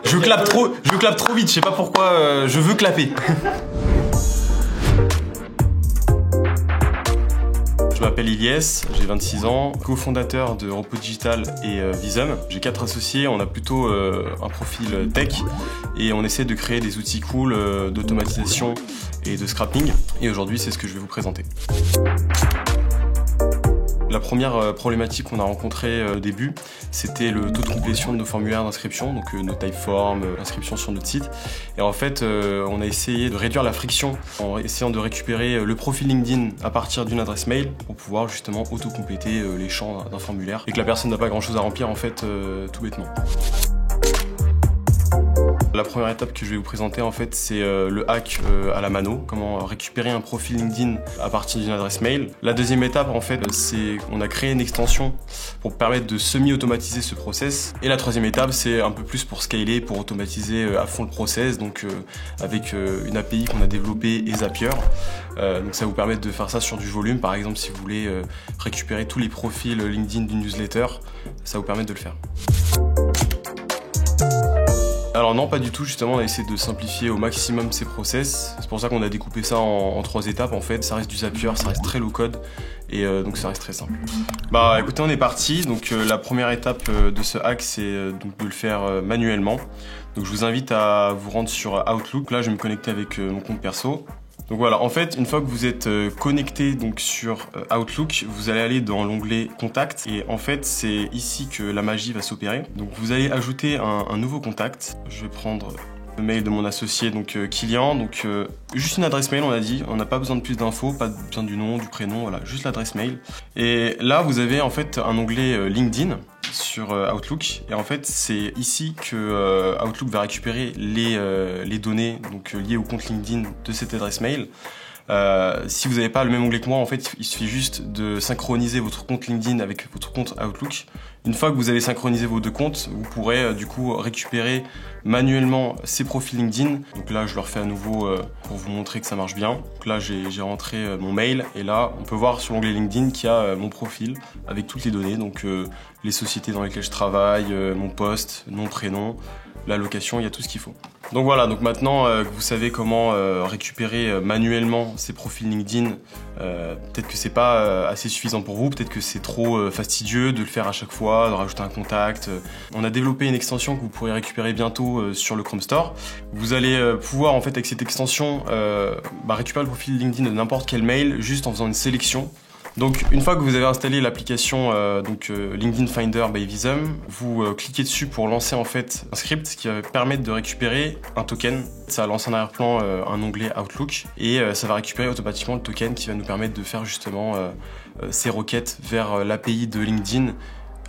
Je clappe trop vite, je sais pas pourquoi, je veux clapper. Je m'appelle Ilyes, j'ai 26 ans, cofondateur de Repos Digital et Visum. J'ai 4 associés, on a plutôt un profil tech et on essaie de créer des outils cool d'automatisation et de scrapping. Et aujourd'hui, c'est ce que je vais vous présenter. La première problématique qu'on a rencontrée au début, c'était le taux de complétion de nos formulaires d'inscription, donc nos typeforms, l'inscription sur notre site. Et en fait, on a essayé de réduire la friction en essayant de récupérer le profil LinkedIn à partir d'une adresse mail pour pouvoir justement auto-compléter les champs d'un formulaire et que la personne n'a pas grand-chose à remplir en fait tout bêtement. La première étape que je vais vous présenter en fait c'est le hack à la mano, comment récupérer un profil LinkedIn à partir d'une adresse mail. La deuxième étape en fait c'est qu'on a créé une extension pour permettre de semi-automatiser ce process. Et la troisième étape c'est un peu plus pour scaler, pour automatiser à fond le process, donc avec une API qu'on a développée et Zapier. Donc ça vous permet de faire ça sur du volume, par exemple si vous voulez récupérer tous les profils LinkedIn d'une newsletter, ça vous permet de le faire. Alors non, pas du tout, justement on a essayé de simplifier au maximum ces process. C'est pour ça qu'on a découpé ça en 3 étapes en fait. Ça reste du Zapier, ça reste très low code et donc ça reste très simple. Bah écoutez, on est parti. Donc la première étape de ce hack c'est donc de le faire manuellement. Donc je vous invite à vous rendre sur Outlook. Là je vais me connecter avec mon compte perso. Donc voilà, en fait, une fois que vous êtes connecté donc sur Outlook, vous allez aller dans l'onglet Contact et en fait, c'est ici que la magie va s'opérer. Donc vous allez ajouter un nouveau contact. Je vais prendre le mail de mon associé, donc Kylian. Donc juste une adresse mail, on a dit. On n'a pas besoin de plus d'infos, pas besoin du nom, du prénom, voilà, juste l'adresse mail. Et là, vous avez en fait un onglet LinkedIn sur Outlook et en fait c'est ici que Outlook va récupérer les données donc liées au compte LinkedIn de cette adresse mail. Si vous n'avez pas le même onglet que moi, en fait, il suffit juste de synchroniser votre compte LinkedIn avec votre compte Outlook. Une fois que vous avez synchronisé vos deux comptes, vous pourrez du coup récupérer manuellement ces profils LinkedIn. Donc là, je le refais à nouveau pour vous montrer que ça marche bien. Donc là, j'ai rentré mon mail et là, on peut voir sur l'onglet LinkedIn qu'il y a mon profil avec toutes les données. Donc les sociétés dans lesquelles je travaille, mon poste, nom, prénom, la location, il y a tout ce qu'il faut. Donc voilà, donc maintenant que vous savez comment récupérer manuellement ces profils LinkedIn, peut-être que c'est pas assez suffisant pour vous, peut-être que c'est trop fastidieux de le faire à chaque fois, de rajouter un contact. On a développé une extension que vous pourrez récupérer bientôt sur le Chrome Store. Vous allez pouvoir en fait avec cette extension récupérer le profil LinkedIn de n'importe quel mail juste en faisant une sélection. Donc une fois que vous avez installé l'application LinkedIn Finder by Visum, vous cliquez dessus pour lancer en fait un script qui va permettre de récupérer un token. Ça va lancer en arrière-plan un onglet Outlook et ça va récupérer automatiquement le token qui va nous permettre de faire justement ces requêtes vers l'API de LinkedIn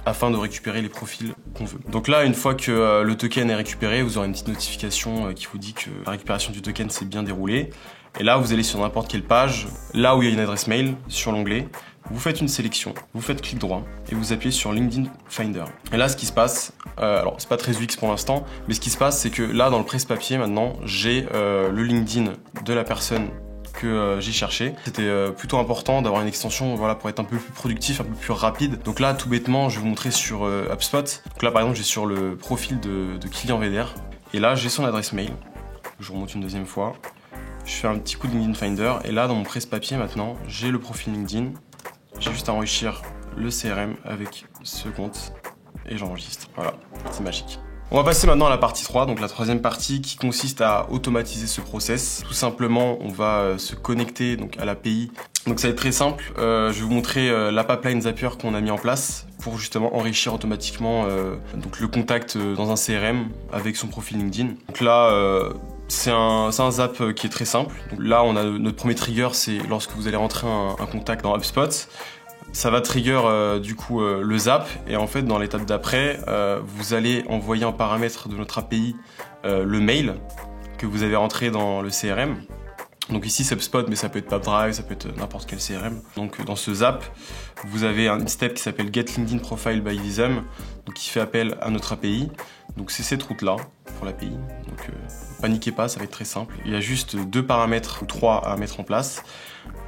afin de récupérer les profils qu'on veut. Donc là, une fois que le token est récupéré, vous aurez une petite notification qui vous dit que la récupération du token s'est bien déroulée. Et là, vous allez sur n'importe quelle page, là où il y a une adresse mail, sur l'onglet, vous faites une sélection, vous faites clic droit et vous appuyez sur LinkedIn Finder. Et là, ce qui se passe, alors c'est pas très UX pour l'instant, mais ce qui se passe, c'est que là, dans le presse-papier, maintenant, j'ai le LinkedIn de la personne que j'ai cherché. C'était plutôt important d'avoir une extension voilà, pour être un peu plus productif, un peu plus rapide. Donc là, tout bêtement, je vais vous montrer sur HubSpot. Donc là, par exemple, j'ai sur le profil de Kylian VDR. Et là, j'ai son adresse mail. Je vous remonte une deuxième fois. Je fais un petit coup de LinkedIn Finder. Et là, dans mon presse-papier, maintenant, j'ai le profil LinkedIn. J'ai juste à enrichir le CRM avec ce compte. Et j'enregistre. Voilà, c'est magique. On va passer maintenant à la partie 3, donc la troisième partie qui consiste à automatiser ce process. Tout simplement, on va se connecter donc, à l'API. Donc ça va être très simple. Je vais vous montrer la pipeline Zapier qu'on a mis en place pour justement enrichir automatiquement donc le contact dans un CRM avec son profil LinkedIn. Donc là, c'est un zap qui est très simple. Donc là, on a notre premier trigger, c'est lorsque vous allez rentrer un contact dans HubSpot. Ça va trigger du coup le zap et en fait dans l'étape d'après vous allez envoyer un paramètre de notre API le mail que vous avez rentré dans le CRM. Donc ici c'est HubSpot mais ça peut être Pipedrive, ça peut être n'importe quel CRM. Donc dans ce zap vous avez une step qui s'appelle Get LinkedIn Profile by Visum, donc qui fait appel à notre API. Donc c'est cette route là pour l'API. Donc paniquez pas, ça va être très simple. Il y a juste 2 paramètres ou 3 à mettre en place.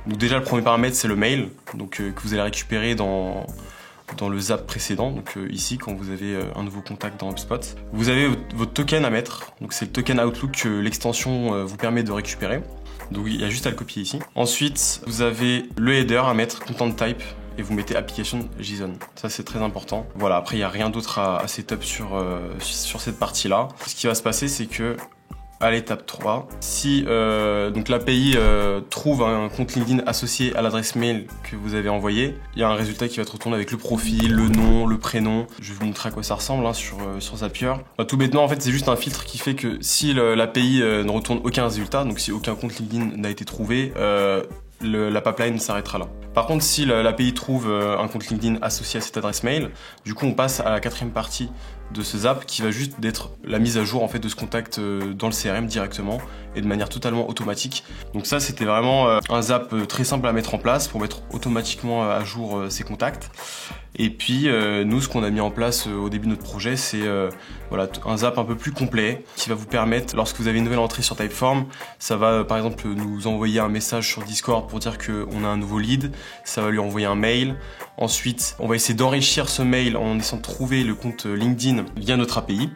Donc déjà le premier paramètre c'est le mail donc, que vous allez récupérer dans dans le zap précédent, donc ici quand vous avez un nouveau contact dans HubSpot. Vous avez votre token à mettre, donc c'est le token Outlook que l'extension vous permet de récupérer. Donc il y a juste à le copier ici. Ensuite, vous avez le header à mettre, content type, et vous mettez application JSON. Ça c'est très important. Voilà, après il n'y a rien d'autre à setup sur cette partie-là. Ce qui va se passer, c'est que à l'étape 3, si donc l'API trouve un compte LinkedIn associé à l'adresse mail que vous avez envoyé, il y a un résultat qui va être retourné avec le profil, le nom, le prénom. Je vais vous montrer à quoi ça ressemble sur Zapier. Bah, tout bêtement, en fait, c'est juste un filtre qui fait que si l'API ne retourne aucun résultat, donc si aucun compte LinkedIn n'a été trouvé, la pipeline s'arrêtera là. Par contre, si l'API trouve un compte LinkedIn associé à cette adresse mail, du coup on passe à la quatrième partie de ce zap qui va juste d'être la mise à jour en fait de ce contact dans le CRM directement et de manière totalement automatique. Donc ça c'était vraiment un zap très simple à mettre en place pour mettre automatiquement à jour ces contacts. Et puis nous ce qu'on a mis en place au début de notre projet c'est voilà, un zap un peu plus complet qui va vous permettre, lorsque vous avez une nouvelle entrée sur Typeform, ça va par exemple nous envoyer un message sur Discord pour dire qu'on a un nouveau lead, ça va lui envoyer un mail. Ensuite on va essayer d'enrichir ce mail en essayant de trouver le compte LinkedIn via notre API.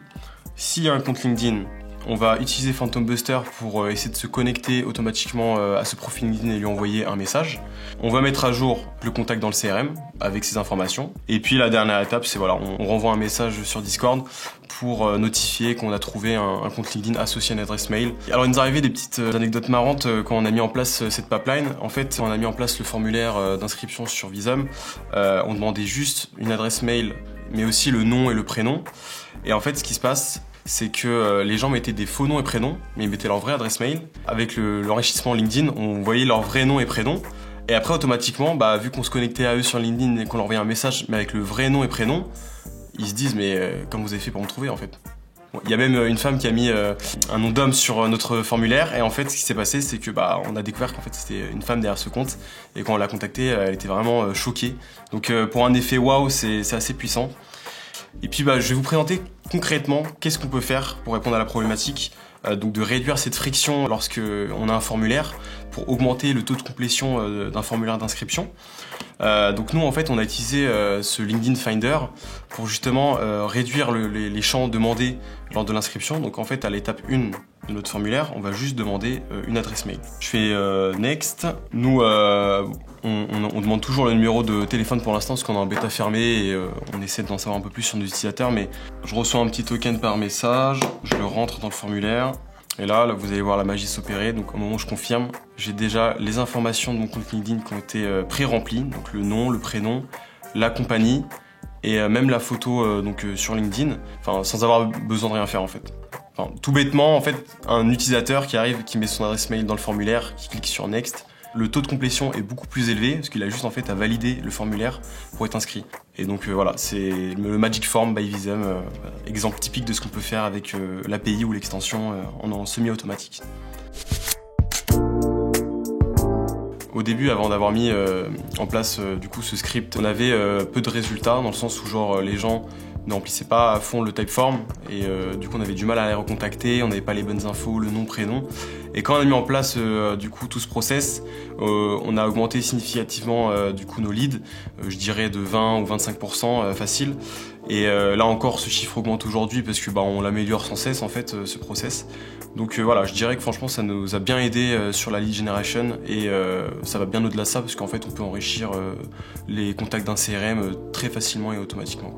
S'il y a un compte LinkedIn, on va utiliser Phantom Buster pour essayer de se connecter automatiquement à ce profil LinkedIn et lui envoyer un message. On va mettre à jour le contact dans le CRM avec ces informations. Et puis la dernière étape, c'est voilà, on renvoie un message sur Discord pour notifier qu'on a trouvé un compte LinkedIn associé à une adresse mail. Alors il nous est arrivé des petites anecdotes marrantes quand on a mis en place cette pipeline. En fait, on a mis en place le formulaire d'inscription sur Visum. On demandait juste une adresse mail, mais aussi le nom et le prénom. Et en fait, ce qui se passe, c'est que les gens mettaient des faux noms et prénoms, mais ils mettaient leur vraie adresse mail. Avec l'enrichissement LinkedIn, on voyait leur vrai nom et prénom. Et après, automatiquement, vu qu'on se connectait à eux sur LinkedIn et qu'on leur envoyait un message, mais avec le vrai nom et prénom, ils se disent, mais comment vous avez fait pour me trouver en fait? Bon, il y a même une femme qui a mis un nom d'homme sur notre formulaire, et en fait, ce qui s'est passé, c'est que on a découvert qu'en fait, c'était une femme derrière ce compte, et quand on l'a contactée, elle était vraiment choquée. Donc pour un effet waouh, c'est assez puissant. Et puis je vais vous présenter concrètement qu'est-ce qu'on peut faire pour répondre à la problématique, donc de réduire cette friction lorsque on a un formulaire pour augmenter le taux de complétion d'un formulaire d'inscription. Donc nous en fait on a utilisé ce LinkedIn Finder pour justement réduire les champs demandés lors de l'inscription. Donc en fait à l'étape 1 de notre formulaire, on va juste demander une adresse mail. Je fais Next. Nous on demande toujours le numéro de téléphone pour l'instant parce qu'on est en bêta fermée et on essaie d'en savoir un peu plus sur nos utilisateurs, mais je reçois un petit token par message, je le rentre dans le formulaire. Et là, vous allez voir la magie s'opérer. Donc au moment où je confirme, j'ai déjà les informations de mon compte LinkedIn qui ont été pré-remplies. Donc le nom, le prénom, la compagnie et même la photo sur LinkedIn. Enfin, sans avoir besoin de rien faire en fait. Enfin, tout bêtement, en fait, un utilisateur qui arrive, qui met son adresse mail dans le formulaire, qui clique sur Next, le taux de complétion est beaucoup plus élevé parce qu'il a juste en fait à valider le formulaire pour être inscrit. Et donc voilà, c'est le Magic Form by Visum, exemple typique de ce qu'on peut faire avec l'API ou l'extension en semi-automatique. Au début, avant d'avoir mis en place du coup ce script, on avait peu de résultats dans le sens où genre les gens ne remplissaient pas à fond le Typeform et du coup on avait du mal à les recontacter, on n'avait pas les bonnes infos, le nom, prénom. Et quand on a mis en place du coup tout ce process, on a augmenté significativement du coup nos leads, je dirais de 20 ou 25% facile. Et là encore ce chiffre augmente aujourd'hui parce que on l'améliore sans cesse en fait ce process. Donc voilà, je dirais que franchement ça nous a bien aidé sur la lead generation et ça va bien au-delà de ça parce qu'en fait on peut enrichir les contacts d'un CRM très facilement et automatiquement.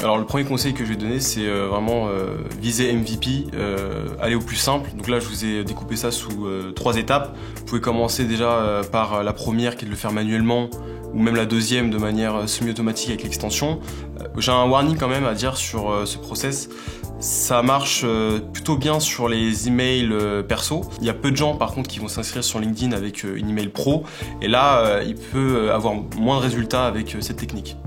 Alors le premier conseil que je vais donner c'est vraiment viser MVP, aller au plus simple. Donc là je vous ai découpé ça sous 3 étapes. Vous pouvez commencer déjà par la première qui est de le faire manuellement ou même la deuxième de manière semi-automatique avec l'extension. J'ai un warning quand même à dire sur ce process. Ça marche plutôt bien sur les emails perso. Il y a peu de gens par contre qui vont s'inscrire sur LinkedIn avec une email pro et là il peut avoir moins de résultats avec cette technique.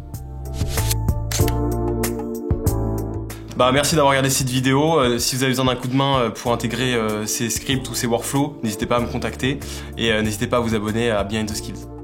Merci d'avoir regardé cette vidéo. Si vous avez besoin d'un coup de main pour intégrer ces scripts ou ces workflows, n'hésitez pas à me contacter et n'hésitez pas à vous abonner à Behind the Skills.